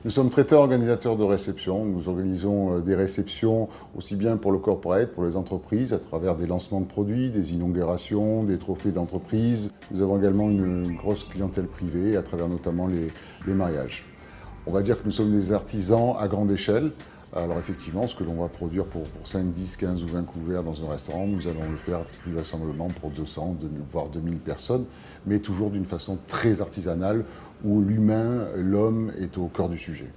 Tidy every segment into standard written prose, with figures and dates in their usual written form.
Nous sommes traiteurs organisateurs de réception. Nous organisons des réceptions aussi bien pour le corporate, pour les entreprises, à travers des lancements de produits, des inaugurations, des trophées d'entreprise. Nous avons également une grosse clientèle privée, à travers notamment les mariages. On va dire que nous sommes des artisans à grande échelle. Alors effectivement, ce que l'on va produire pour 5, 10, 15 ou 20 couverts dans un restaurant, nous allons le faire plus vraisemblablement pour 200, voire 2000 personnes, mais toujours d'une façon très artisanale, où l'humain, l'homme est au cœur du sujet.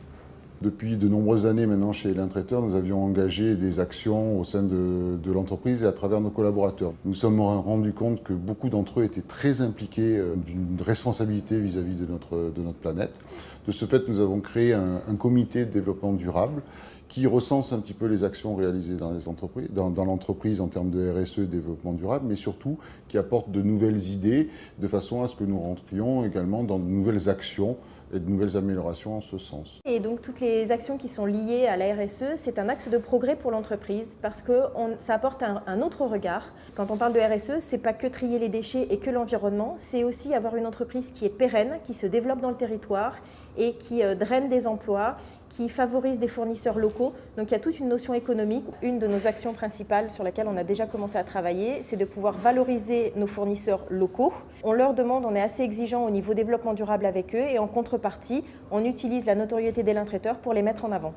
Depuis de nombreuses années maintenant chez Elin Traiteur, nous avions engagé des actions au sein de l'entreprise et à travers nos collaborateurs. Nous nous sommes rendus compte que beaucoup d'entre eux étaient très impliqués d'une responsabilité vis-à-vis de notre planète. De ce fait, nous avons créé un comité de développement durable qui recense un petit peu les actions réalisées dans les entreprises, dans l'entreprise en termes de RSE et développement durable, mais surtout qui apporte de nouvelles idées de façon à ce que nous rentrions également dans de nouvelles actions et de nouvelles améliorations en ce sens. Et donc toutes les actions qui sont liées à la RSE, c'est un axe de progrès pour l'entreprise parce que ça apporte un autre regard. Quand on parle de RSE, c'est pas que trier les déchets et que l'environnement, c'est aussi avoir une entreprise qui est pérenne, qui se développe dans le territoire et qui draine des emplois, qui favorise des fournisseurs locaux. Donc il y a toute une notion économique. Une de nos actions principales sur laquelle on a déjà commencé à travailler, c'est de pouvoir valoriser nos fournisseurs locaux. On leur demande, on est assez exigeant au niveau développement durable avec eux et en contrepartie, on utilise la notoriété d'Elin Traiteur pour les mettre en avant.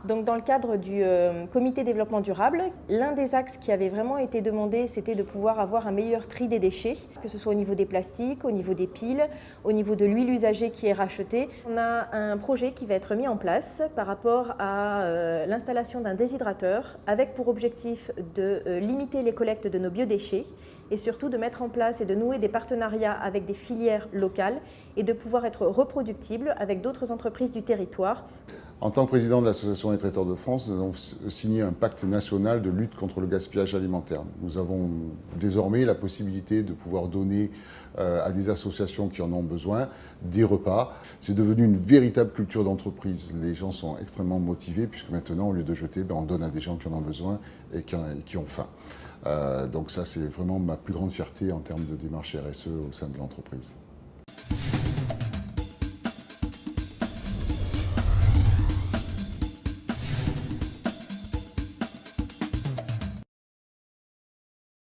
Donc dans le cadre du comité développement durable, l'un des axes qui avait vraiment été demandé, c'était de pouvoir avoir un meilleur tri des déchets, que ce soit au niveau des plastiques, au niveau des piles, au niveau de l'huile usagée qui est rachetée. On a un projet qui va être mis en place par rapport à l'installation d'un déshydrateur avec pour objectif de limiter les collectes de nos biodéchets et surtout de mettre en place et de nouer des partenariats avec des filières locales et de pouvoir être reproductibles avec d'autres entreprises du territoire. En tant que président de l'Association des traiteurs de France, nous avons signé un pacte national de lutte contre le gaspillage alimentaire. Nous avons désormais la possibilité de pouvoir donner à des associations qui en ont besoin des repas. C'est devenu une véritable culture d'entreprise. Les gens sont extrêmement motivés puisque maintenant, au lieu de jeter, on donne à des gens qui en ont besoin et qui ont faim. Donc ça, c'est vraiment ma plus grande fierté en termes de démarche RSE au sein de l'entreprise.